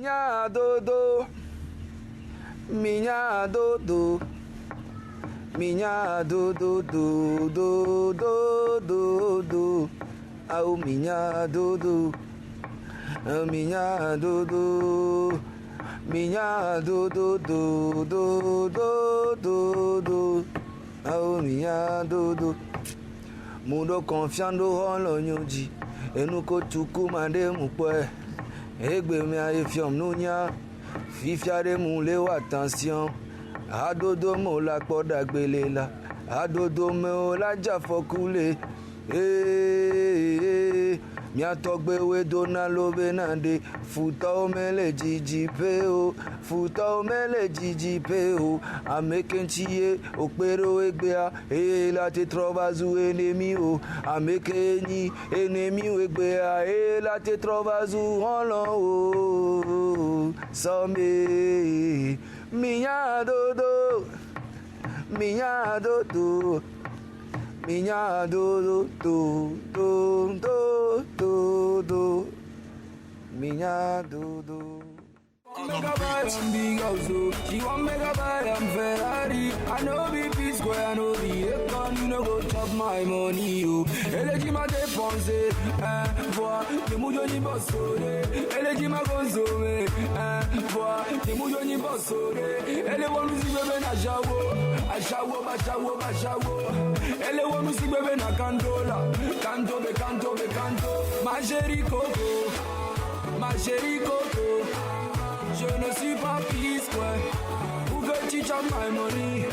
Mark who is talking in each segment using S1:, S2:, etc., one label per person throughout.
S1: Minha dodo, minha dodo, minha dodo, do do do do do, au minha dodo, minha dodo, minha dodo, do do do do do, au minha dodo. Mundo confiando rolo nyuji, enuko tuku mande mupwe. Egbe mi aye fiom nunya, fifiare mu le wa attention. Adodo mo la poda gbelela, adodo me o la jafokule. Mi atogbe we dona lobe nande, futa o mele jiji peo, futa o mele jiji peo. Amekenchiye okpero egbea, la te trovazu enemi o. Amekeni enemi egbea, la te trovazu onlon o. Some minha dodo, minha dodo. Minha do do do do do do minha do. Make a buy them big house, oh. She want make a buy them Ferrari. I know be P-Square, I know be Akon. You know go chop my money, oh. Elle qui m'a dépensé, vois, des mouillons ni bossore. Elle qui m'a consommé, vois, des mouillons ni bossore. Elle est one musique bébé na jawo, achawo, bachawo, bachawo. Elle est one musique bébé na candola, canto be canto be canto. Ma chérie Coco, ma chérie Coco. Je ne suis pas P-Square, pour que tu chop my money.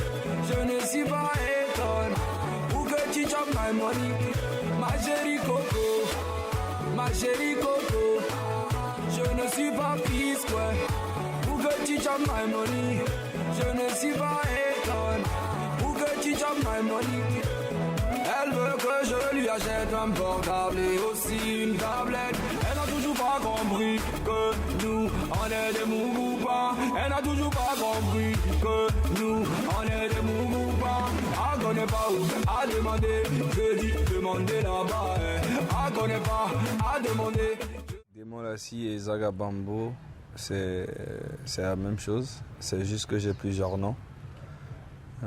S1: Je ne suis pas Akon, pour que tu chop my money. Ma chérie Coco, ma chérie Coco. Je ne suis pas P-Square, pour que tu chop my money. Je ne suis pas Akon, pour que tu chop my money. Elle veut que je lui achète un portable et aussi une tablette. Elle n'a toujours pas compris que nous, on est des mougoupas. Elle n'a toujours pas compris que nous, on est des mougoupas. Elle connaît pas où à demander, je dis demander là-bas. Elle connaît pas à demander. Demolassi et Zaga Bambo, c'est la même chose. C'est juste que j'ai plusieurs noms.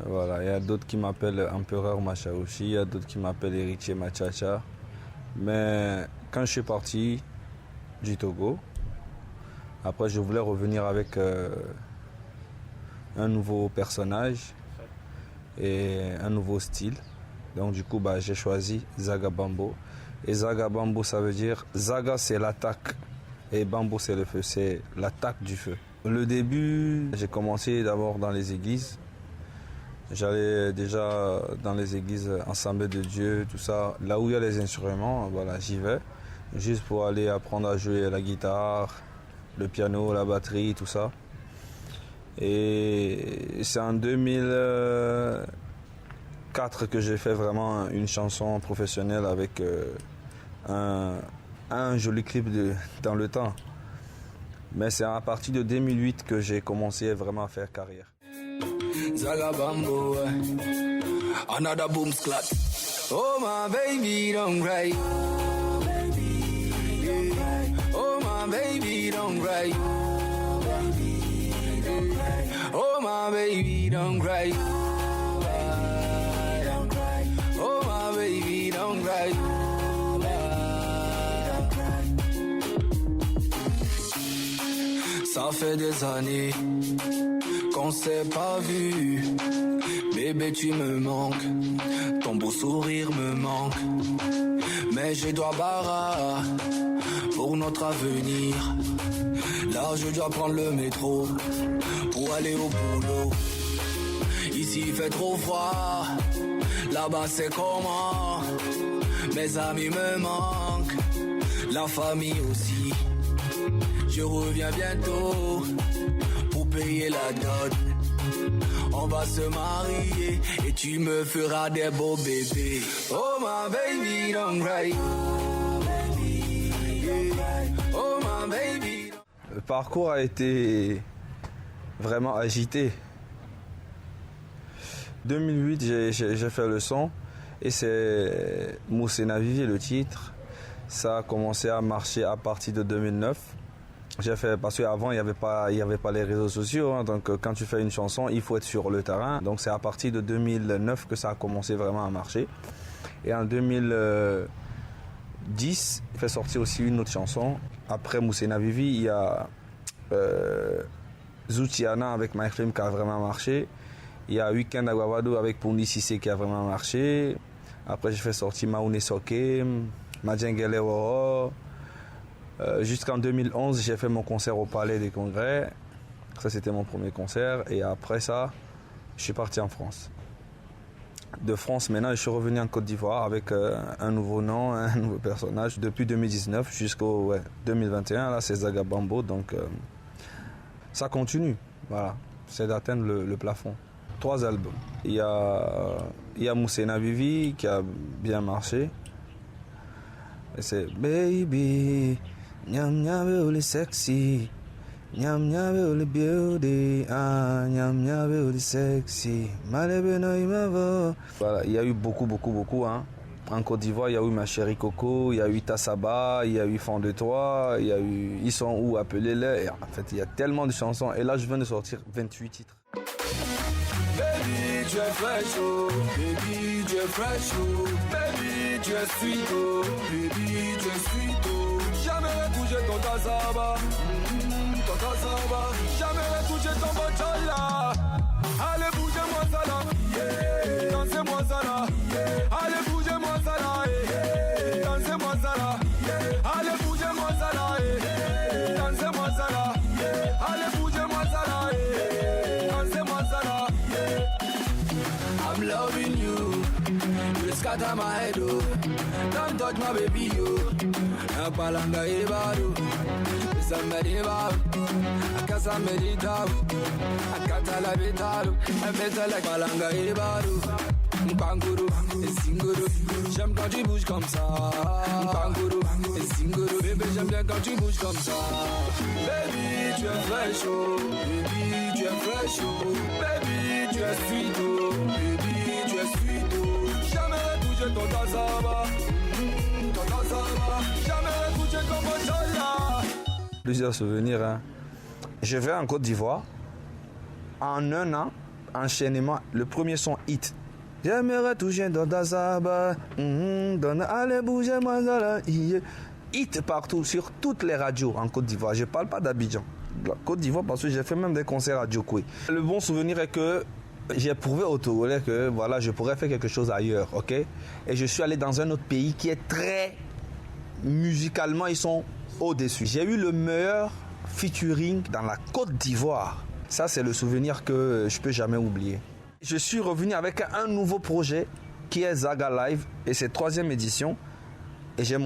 S1: Voilà, il y a d'autres qui m'appellent Empereur Machaouchi, il y a d'autres qui m'appellent Héritier Machacha. Mais quand je suis parti du Togo, après je voulais revenir avec un nouveau personnage et un nouveau style. Donc du coup, j'ai choisi Zaga Bambo. Et Zaga Bambo, ça veut dire, Zaga c'est l'attaque et Bambo c'est le feu, c'est l'attaque du feu. Le début, j'ai commencé d'abord dans les églises. J'allais déjà dans les églises Assemblée de Dieu, tout ça. Là où il y a les instruments, voilà, j'y vais. Juste pour aller apprendre à jouer la guitare, le piano, la batterie, tout ça. Et c'est en 2004 que j'ai fait vraiment une chanson professionnelle avec un joli clip dans le temps. Mais c'est à partir de 2008 que j'ai commencé vraiment à faire carrière. Zaga Bambo, another boom clat. Oh my baby, don't cry. Oh my baby, don't cry. Oh my baby, don't cry. Oh my baby, don't cry. Ça fait des années qu'on s'est pas vu. Bébé, tu me manques, ton beau sourire me manque. Mais je dois barrer pour notre avenir. Là, je dois prendre le métro pour aller au boulot. Ici, il fait trop froid, là-bas, c'est comment. Mes amis me manquent, la famille aussi. Je reviens bientôt pour payer la dot. On va se marier et tu me feras des beaux bébés. Oh my baby, don't cry. Oh my baby. Le parcours a été vraiment agité. 2008, j'ai fait le son et c'est Moussena Vivier le titre. Ça a commencé à marcher à partir de 2009.
S2: J'ai fait, parce qu'avant, il n'y avait pas les réseaux sociaux. Hein, donc, quand tu fais une chanson, il faut être sur le terrain. Donc, c'est à partir de 2009 que ça a commencé vraiment à marcher. Et en 2010, il fait sortir aussi une autre chanson. Après Moussena Vivi, il y a Zoutiana avec My Flame qui a vraiment marché. Il y a Weekend Aguavado avec Poundi Sissé qui a vraiment marché. Après, j'ai fait sortir Maoune Soke, Madjengele Woro. Jusqu'en 2011, j'ai fait mon concert au Palais des Congrès. Ça, c'était mon premier concert. Et après ça, je suis parti en France. De France, maintenant, je suis revenu en Côte d'Ivoire avec un nouveau nom, un nouveau personnage. Depuis 2019 jusqu'au 2021, là, c'est Zaga Bambo. Donc, ça continue. Voilà, c'est d'atteindre le plafond. 3 albums. Il y a Moussena Vivi qui a bien marché. Et c'est Baby, Nyam Nyam le sexy, Nyam Nyam le beauty, ah Nyam Nyam le sexy, Malebeno Imavo. Voilà, il y a eu beaucoup. Hein. En Côte d'Ivoire, il y a eu Ma Chérie Coco, il y a eu Tassaba, il y a eu Fond de Toi, il y a eu Ils sont où, appelez-les. En fait, il y a tellement de chansons. Et là, je viens de sortir 28 titres.
S1: Baby, tu es fraîche, oh. Baby, tu es fraîche, oh. Baby, tu es sweet, oh. Baby, tu es sweet, oh. Jamais bouger ton tasaba, ton tasaba. Jamais bouger ton bochola. Allez, bougez-moi ça là, yeah. Dansez-moi ça là, yeah. Allez, bougez-moi ça là, yeah. Dansez-moi ça là, yeah. Allez, bougez-moi ça là, yeah. Dansez-moi ça là, yeah. Allez, bougez-moi ça là, yeah. Dansez-moi ça là. I'm loving you, you scatter my head, oh. Don't touch my baby, oh. Apalanga ibadu, somebody about. Akasa meditabu, akata la bitalu. I better like palanga ibadu. Banguru, singuru. J'aime quand tu bouges comme ça. Banguru, singuru. Bébé, j'aime bien quand tu bouges comme ça. Baby, tu es fraîche, oh. Baby, tu es fraîche, oh. Baby, tu es sweet, oh. Baby, tu es sweet, oh. Jamais bouger ton tasaba. Ton tasaba. Jamais bouger ton bochola.
S2: Plusieurs souvenirs. Hein. Je vais en Côte d'Ivoire. En un an, enchaînement, le premier son hit. J'aimerais toucher dans ta saba, allez bouger-moi dans la hit partout, sur toutes les radios en Côte d'Ivoire. Je ne parle pas d'Abidjan, la Côte d'Ivoire, parce que j'ai fait même des concerts à Djokoué. Le bon souvenir est que j'ai prouvé aux Togolais que voilà, je pourrais faire quelque chose ailleurs, ok? Et je suis allé dans un autre pays qui est très musicalement, ils sont au-dessus. J'ai eu le meilleur featuring dans la Côte d'Ivoire. Ça, c'est le souvenir que je ne peux jamais oublier. Je suis revenu avec un nouveau projet qui est Zaga Live et c'est 3e édition. Et j'ai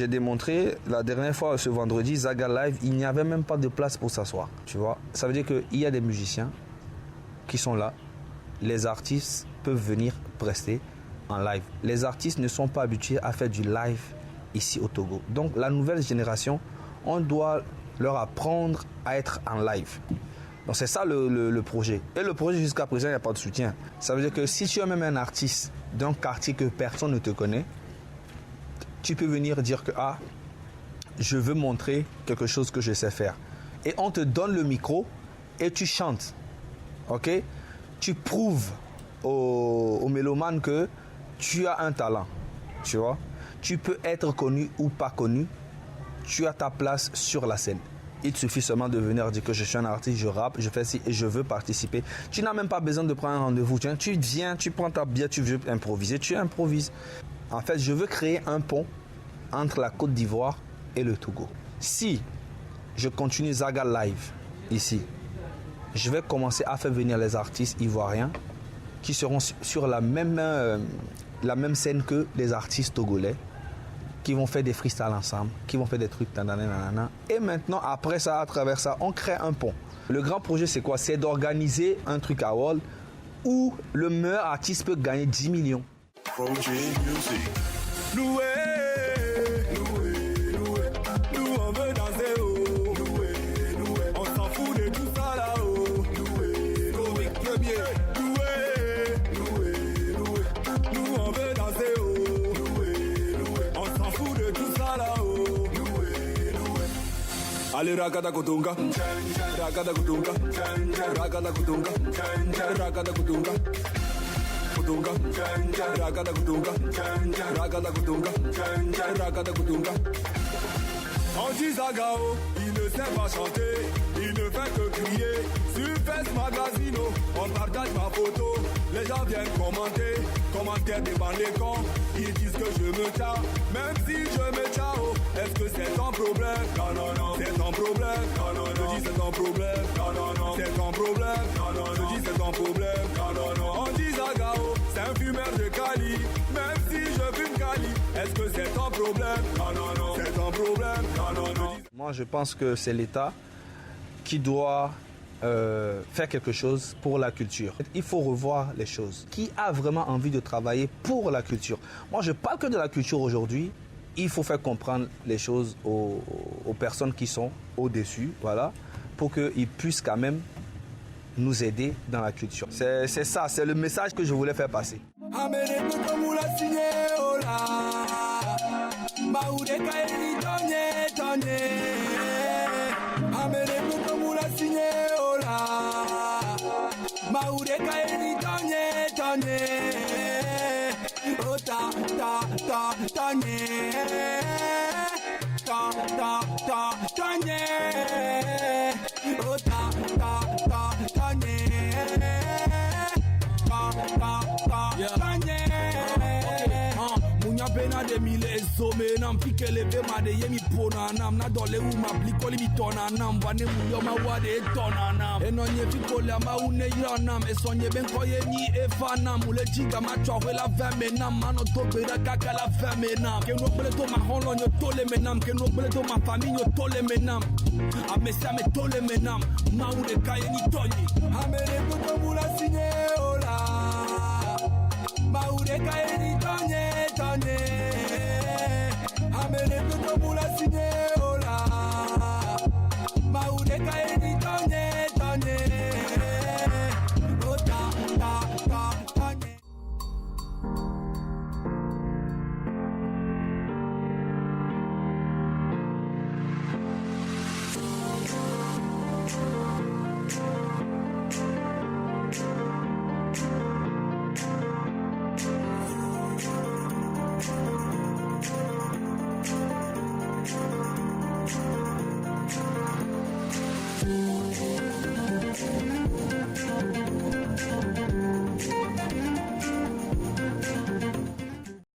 S2: démontré la dernière fois ce vendredi, Zaga Live, il n'y avait même pas de place pour s'asseoir. Tu vois, ça veut dire qu'il y a des musiciens qui sont là. Les artistes peuvent venir prester en live. Les artistes ne sont pas habitués à faire du live ici au Togo. Donc la nouvelle génération, on doit leur apprendre à être en live. Donc c'est ça le projet. Et le projet jusqu'à présent, il n'y a pas de soutien. Ça veut dire que si tu es même un artiste d'un quartier que personne ne te connaît, tu peux venir dire que je veux montrer quelque chose que je sais faire. Et on te donne le micro et tu chantes. Ok? Tu prouves aux mélomanes que tu as un talent. Tu vois? Tu peux être connu ou pas connu. Tu as ta place sur la scène. Il te suffit seulement de venir dire que je suis un artiste, je rappe, je fais ci et je veux participer. Tu n'as même pas besoin de prendre un rendez-vous. Tu viens, tu prends ta bière, tu veux improviser, tu improvises. En fait, je veux créer un pont entre la Côte d'Ivoire et le Togo. Si je continue Zaga Live ici, je vais commencer à faire venir les artistes ivoiriens qui seront sur la même scène que les artistes togolais, qui vont faire des freestyles ensemble, qui vont faire des trucs, nanana. Et maintenant, après ça, à travers ça, on crée un pont. Le grand projet, c'est quoi? C'est d'organiser un truc à Wall où le meilleur artiste peut gagner 10 millions.
S1: Loué, nous on veut danser, oh. Loué, on s'en fout de tout ça là-haut. Loué, premier. Loué, nous on veut danser, oh. On s'en fout de tout ça là-haut. Allez.
S3: Dale rakata kutunga, rakata kutunga, rakata kutunga, rakata kutunga. Kutunga, rakata kutunga, rakata kutunga, rakata kutunga. Andy Zagao, il ne sait pas chanter, il ne fait que crier. Sur Face Magazine, on partage ma photo. Les gens viennent commenter des bandes les cons. Ils disent que je me tue, même si je me tue. Est-ce que c'est ton problème? Non, non, non, c'est ton problème. Non, non, non, je dis c'est ton problème. Non, non, non, c'est ton problème. Non, non, je dis c'est ton problème. Non, non, non, Andy Zagao, c'est un fumeur de Cali. Même si je fume Cali, est-ce que c'est ton problème? Non, non, non, c'est ton problème. Non, non, non.
S2: Moi, je pense que c'est l'État qui doit faire quelque chose pour la culture. Il faut revoir les choses. Qui a vraiment envie de travailler pour la culture? Moi, je parle que de la culture aujourd'hui. Il faut faire comprendre les choses aux personnes qui sont au-dessus, voilà, pour qu'ils puissent quand même nous aider dans la culture. C'est ça, c'est le message que je voulais faire passer.
S4: Pena de mille esome nam pike leve ma de yemi pona nam na dole u ma bliko li tona nam bane mu yo ma wade tona nam enonye fikole ma une ira nam esonye ben koye ni e fa nam le jiga ma chwe la veme nam mano to bera kaka la veme nam ke no bele to ma honlo nyo tole me nam ke no bele to ma famille nyo tole me nam amesa me tole me nam ma une kaye ni toni amere ko mula signé ola ma une kaye ni toni amene to mula signé ola maude kaeni tonye ota ta tonye.